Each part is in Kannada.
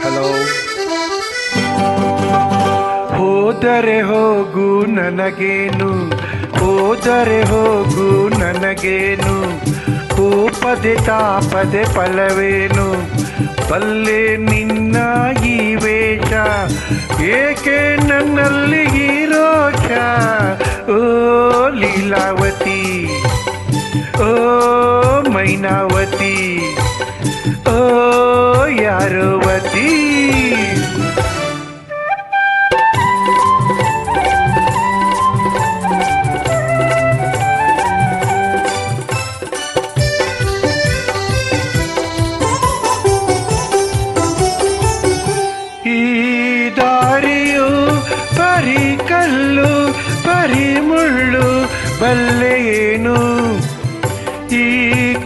ಹಲೋ. ಹೋದರೆ ಹೋಗು ನನಗೇನು, ಹೋದರೆ ಹೋಗು ನನಗೇನು, ಕೋಪದೆ ತಾಪದೆ ಫಲವೇನು, ಬಲ್ಲೆ ನಿನ್ನ ಈ ವೇಷ, ಏಕೆ ನನ್ನಲ್ಲಿ ಈ ರೋಷ. ಓ ಲೀಲಾವತಿ, ಓ ಮೈನಾವತಿ, ಓ ಯಾರವತಿ. ಈ ದಾರಿಯು ಬರೀ ಕಲ್ಲು ಬರೀ ಮುಳ್ಳು ಬಲ್ಲೆಯೇನು, ಈ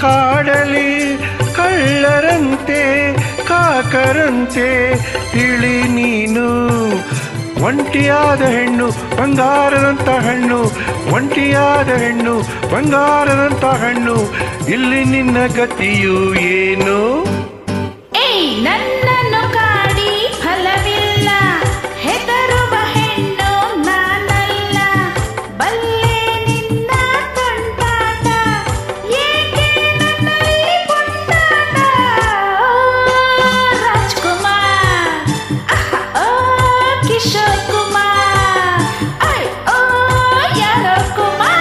ಕಾಡಲಿ ಕಳ್ಳರಂತೆ ಕಾಕರಂತೆ ತಿಳಿ ನೀನು. ಒಂಟಿಯಾದ ಹೆಣ್ಣು ಬಂಗಾರದಂಥ ಹಣ್ಣು, ಒಂಟಿಯಾದ ಹೆಣ್ಣು ಬಂಗಾರದಂಥ ಹಣ್ಣು, ಇಲ್ಲಿ ನಿನ್ನ ಗತಿಯು ಏನು. ನನ್ನನ್ನು ಕಾಡಿ ಫಲವಿಲ್ಲ, ಹೆದರುವ ಹೆಣ್ಣು ನಾನಲ್ಲ, ಬಲ್ಲೆ ನಿನ್ನ ತುಂಟಾಟ, ಏಕೆ ನನ್ನಲ್ಲಿ ಪುಂಟಾಟ. ರಾಜ್ಕುಮಾರ್, ಓ ಕಿಶೋರ್ ಕುಮಾರ್, ಓ ಯಾರೋ ಕುಮಾರ್.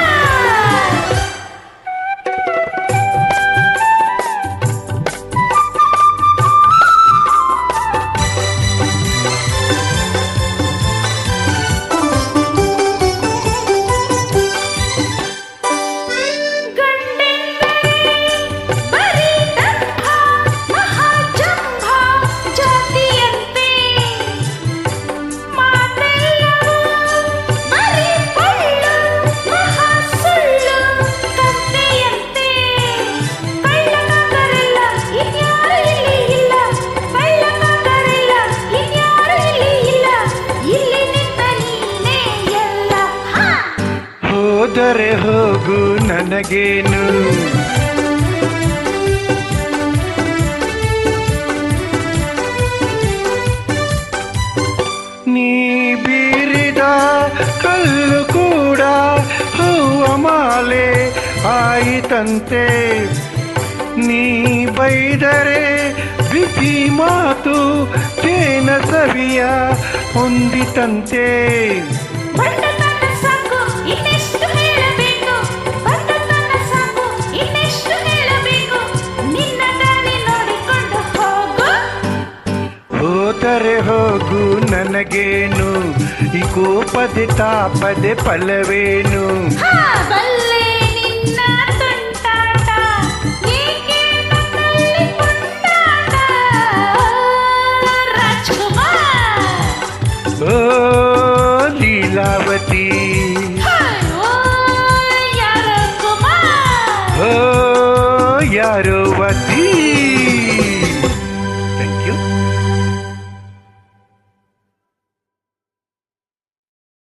ಹೋದರೆ ಹೋಗು ನನಗೇನು, ನೀ ಬೀರಿದ ಕಲ್ಲು ಕೂಡ ಹೂವ ಮಾಲೆ ಆಯಿತಂತೆ, ನೀ ಬೈದರೆ ಬಿಸಿ ಮಾತು ಜೇನ ಸವಿಯ ಹೊಂದಿತಂತೆ. ಹೋದರೆ ಹೋಗು ನನಗೇನು, ಈ ಕೋಪದೆ ತಾಪದೆ ಫಲವೇನು. ಬಲ್ಲೆ ನಿನ್ನ ತುಂಟಾಟ, ಏಕೆ ನನ್ನಲ್ಲಿ ಪುಂಟಾಟ. ರಾಜ್ಕುಮಾರ್, ಓ ಲೀಲಾವತಿ, ಓ ಯಾರೋ ಕುಮಾರ್. ಓ ಯಾರವತಿ.